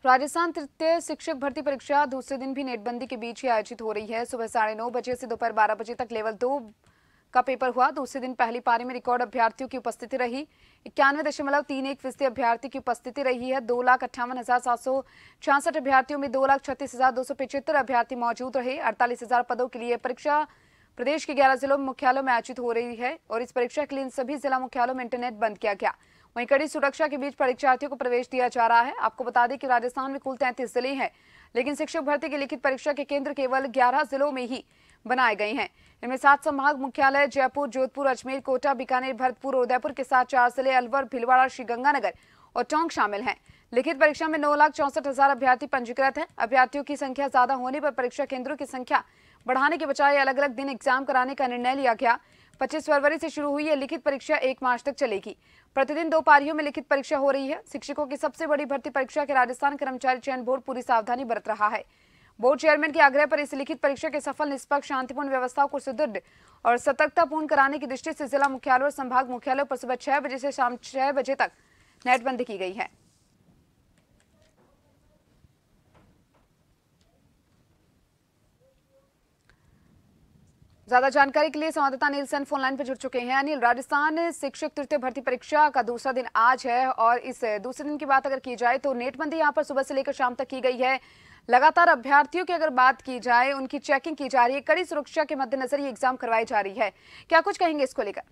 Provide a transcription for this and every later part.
राजस्थान तृतीय शिक्षक भर्ती परीक्षा दूसरे दिन भी नेटबंदी के बीच ही आयोजित हो रही है। सुबह 9:30 बजे से दोपहर 12 बजे तक लेवल 2 का पेपर हुआ। दूसरे दिन पहली पारी में रिकॉर्ड अभ्यर्थियों की उपस्थिति रही। 91.31% अभ्यर्थी की उपस्थिति रही है। 2,58,766 अभ्यर्थियों में 2,36,275 अभ्यर्थी मौजूद रहे। 48,000 पदों के लिए परीक्षा प्रदेश के 11 जिलों में मुख्यालयों में आयोजित हो रही है और इस परीक्षा के लिए इन सभी जिला मुख्यालयों में इंटरनेट बंद किया गया। वहीं कड़ी सुरक्षा के बीच परीक्षार्थियों को प्रवेश दिया जा रहा है। आपको बता दें कि राजस्थान में कुल 33 जिले हैं, लेकिन शिक्षक भर्ती की लिखित परीक्षा के केंद्र केवल 11 जिलों में ही बनाए गए हैं। इनमें 7 संभाग मुख्यालय जयपुर, जोधपुर, अजमेर, कोटा, बीकानेर, भरतपुर और उदयपुर के साथ 4 जिले अलवर, भीलवाड़ा, श्रीगंगानगर और टोंक शामिल हैं। लिखित परीक्षा में 9,64,000 अभ्यर्थी पंजीकृत हैं। अभ्यर्थियों की संख्या ज्यादा होने पर परीक्षा केंद्रों की संख्या बढ़ाने के बजाय अलग अलग दिन एग्जाम कराने का निर्णय लिया गया। 25 फरवरी से शुरू हुई यह लिखित परीक्षा 1 मार्च तक चलेगी। प्रतिदिन 2 पारियों में लिखित परीक्षा हो रही है। शिक्षकों की सबसे बड़ी भर्ती परीक्षा के राजस्थान कर्मचारी चयन बोर्ड पूरी सावधानी बरत रहा है। बोर्ड चेयरमैन के आग्रह पर इस लिखित परीक्षा के सफल, निष्पक्ष, शांतिपूर्ण व्यवस्थाओं को सुदृढ़ और सतर्कतापूर्ण कराने की दृष्टि से जिला मुख्यालयों और संभाग मुख्यालयों पर सुबह 6 बजे से शाम 6 बजे तक नेटबंदी की गई है। ज्यादा जानकारी के लिए संवाददाता अनिल सेन फोन लाइन पर जुड़ चुके हैं। अनिल, राजस्थान शिक्षक तृतीय भर्ती परीक्षा का दूसरा दिन आज है और इस दूसरे दिन की बात अगर की जाए तो नेटबंदी यहां पर सुबह से लेकर शाम तक की गई है। लगातार अभ्यर्थियों की अगर बात की जाए, उनकी चेकिंग की जा रही है। कड़ी सुरक्षा के मद्देनजर ये एग्जाम करवाई जा रही है। क्या कुछ कहेंगे इसको लेकर?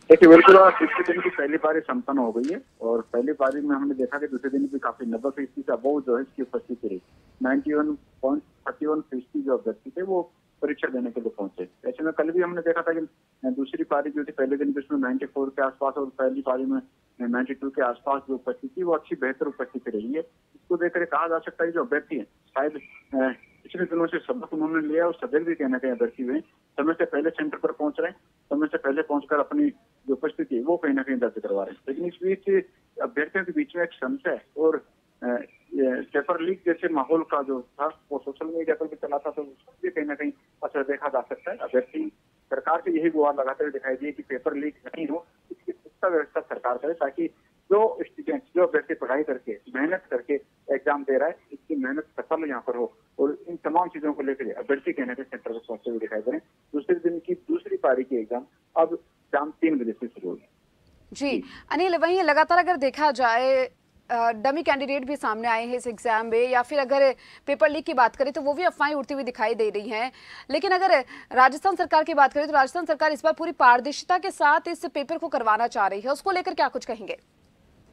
देखिए, बिल्कुल दूसरे दिन की पहली पारी संपन्न हो गई है और पहली पारी में हमने देखा कि दूसरे दिन भी काफी 90% से अबव जो है इसकी उपस्थिति रही। 91.31% जो अभ्यर्थी थे वो परीक्षा देने के लिए पहुंचे। ऐसे में कल भी हमने देखा था कि दूसरी पारी जो थी पहले दिन उसमें 94 के आसपास और पहली पारी में 92 के आसपास जो उपस्थिति वो अच्छी बेहतर उपस्थिति रही है। इसको देखकर कहा जा सकता है जो अभ्यर्थी है शायद पिछले दिनों से सबक उन्होंने लिया और सदैव भी कहना कहीं अभ्यर्थी हुए समय से पहले सेंटर पर पहुंच रहे हैं, समय से पहले पहुंचकर अपनी जो उपस्थिति है वो कहीं ना कहीं दर्ज करवा रहे हैं। लेकिन इस बीच अभ्यर्थियों के बीच में एक संशय और पेपर लीक जैसे माहौल का जो था वो सोशल मीडिया पर भी चला था, तो उससे कहीं ना कहीं असर देखा जा सकता है। अभ्यर्थी सरकार से यही गुहार लगाते हुए दिखाई दिए कि पेपर लीक नहीं हो, इसकी पुख्ता व्यवस्था सरकार करे ताकि जो स्टूडेंट जो अभ्यर्थी पढ़ाई करके मेहनत करके एग्जाम दे रहा है इसकी मेहनत सफल यहाँ पर हो और इन तमाम चीजों को लेकर अभ्यर्थी कहने के सेंटर पर पहुंचते हुए दिखाई दे रहे हैं। दूसरे दिन की दूसरी पारी की एग्जाम अब शाम 3 बजे से शुरू होगी। जी अनिल, वहीं लगातार अगर देखा जाए डमी कैंडिडेट भी सामने आए हैं इस एग्जाम में, या फिर अगर पेपर लीक की बात करें तो वो भी अफवाहें उड़ती हुई दिखाई दे रही हैं। लेकिन अगर राजस्थान सरकार की बात करें तो राजस्थान सरकार इस बार पूरी पारदर्शिता के साथ इस पेपर को करवाना चाह रही है, उसको लेकर क्या कुछ कहेंगे?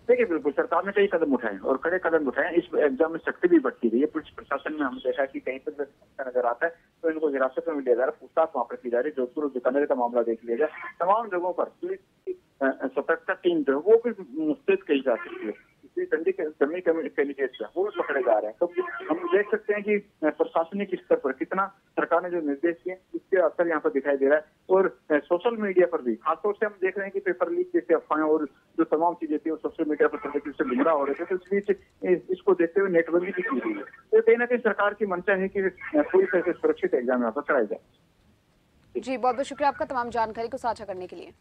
देखिए, बिल्कुल सरकार ने कई कदम उठाए और कड़े कदम उठाए। इस एग्जाम में सख्ती भी बढ़ती रही है। पुलिस प्रशासन में हमने देखा कि कहीं पर नजर आता है तो इनको हिरासत में लिया जा रहा है, पूछताछ वहां पर की जा रही है। जोधपुर और बीकानेर का मामला देख लिया जाए, तमाम जगहों पर पुलिस की सतर्कता टीम जो है वो भी मुस्तैद कही जा सकती है। डमी कैंडिडेट्स वो भी पकड़े जा रहे हैं। तो हम देख सकते हैं कि प्रशासनिक स्तर पर कितना सरकार ने जो निर्देश दिए इसके असर यहाँ पर दिखाई दे रहा है। और सोशल मीडिया पर भी खासतौर से हम देख रहे हैं कि पेपर लीक जैसे अफवाहें और जो तमाम चीजें थी वो सोशल मीडिया पर चलते उससे गुमराह हो रहे थे। तो इस बीच इसको देखते हुए नेटबंदी भी की गई है। तो कहीं ना कहीं सरकार की मंशा है कि पूरी तरह से सुरक्षित एग्जाम यहाँ पर कराया जाए। जी, बहुत बहुत शुक्रिया आपका तमाम जानकारी को साझा करने के लिए।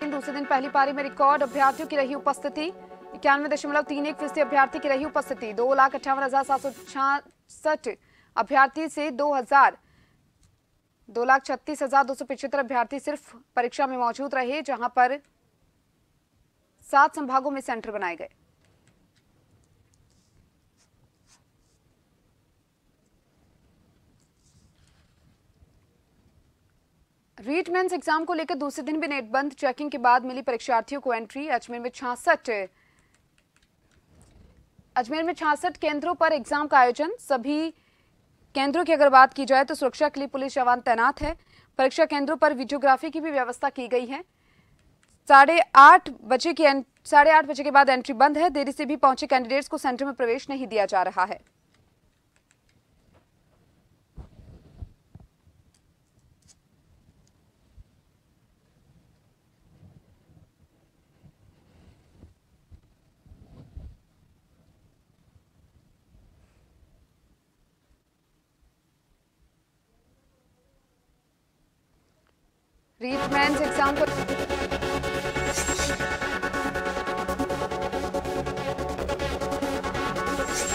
दूसरे दिन पहली पारी में रिकॉर्ड अभ्यर्थियों की रही उपस्थिति। 91.31% अभ्यर्थी की रही उपस्थिति। 2,58,766 अभ्यर्थी से 2,36,275 अभ्यर्थी सिर्फ परीक्षा में मौजूद रहे, जहां पर 7 संभागों में सेंटर बनाए गए। रीट मेंस एग्जाम को लेकर दूसरे दिन भी नेटबंद। चेकिंग के बाद मिली परीक्षार्थियों को एंट्री। अजमेर में 66 केंद्रों पर एग्जाम का आयोजन। सभी केंद्रों की अगर बात की जाए तो सुरक्षा के लिए पुलिस जवान तैनात है। परीक्षा केंद्रों पर वीडियोग्राफी की भी व्यवस्था की गई है। 8:30 बजे के बाद एंट्री बंद है। देरी से भी पहुंचे कैंडिडेट्स को सेंटर में प्रवेश नहीं दिया जा रहा है। रीट मेंस एग्जाम को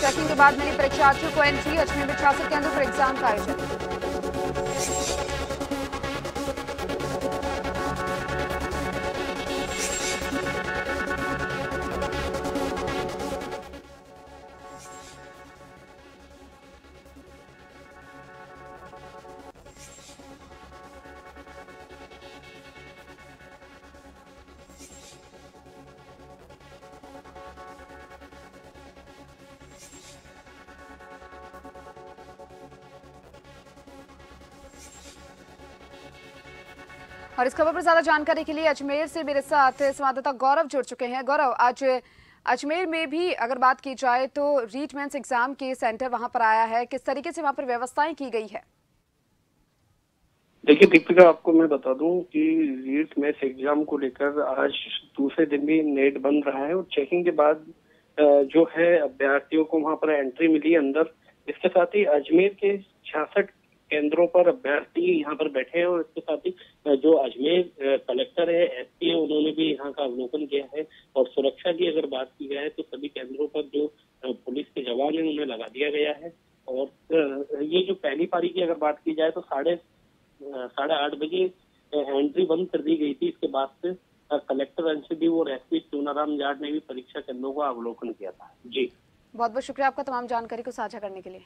चेकिंग के बाद मिली परीक्षार्थियों को एंट्री। अजमेर में 66 केंद्रों पर एग्जाम का आयोजन। और इस खबर पर ज्यादा जानकारी के लिए अजमेर से मेरे साथ संवाददाता गौरव जुड़ चुके हैं। गौरव, आज अजमेर में भी अगर बात की जाए तो रीट मेंस एग्जाम के सेंटर वहां पर आया है, किस तरीके से वहां पर व्यवस्थाएं की गई है? देखिए दीपिका, आपको मैं बता दूं कि रीट मेंस एग्जाम को लेकर आज दूसरे दिन भी नेट बंद रहा है और चेकिंग के बाद जो है अभ्यर्थियों को वहां पर एंट्री मिली अंदर। इसके साथ ही अजमेर के 66 केंद्रों पर अभ्यर्थी यहाँ पर बैठे हैं और इसके साथ ही जो अजमेर कलेक्टर है, एसपी है, उन्होंने भी यहाँ का अवलोकन किया है। और सुरक्षा की अगर बात की जाए तो सभी केंद्रों पर जो पुलिस के जवान है उन्हें लगा दिया गया है। और ये जो पहली पारी की अगर बात की जाए तो 8:30 बजे एंट्री बंद कर दी गई थी। इसके बाद से कलेक्टर अंशुदेव और एसपी चूनाराम जाट ने भी परीक्षा केंद्रों का अवलोकन किया था। जी, बहुत बहुत शुक्रिया आपका तमाम जानकारी को साझा करने के लिए।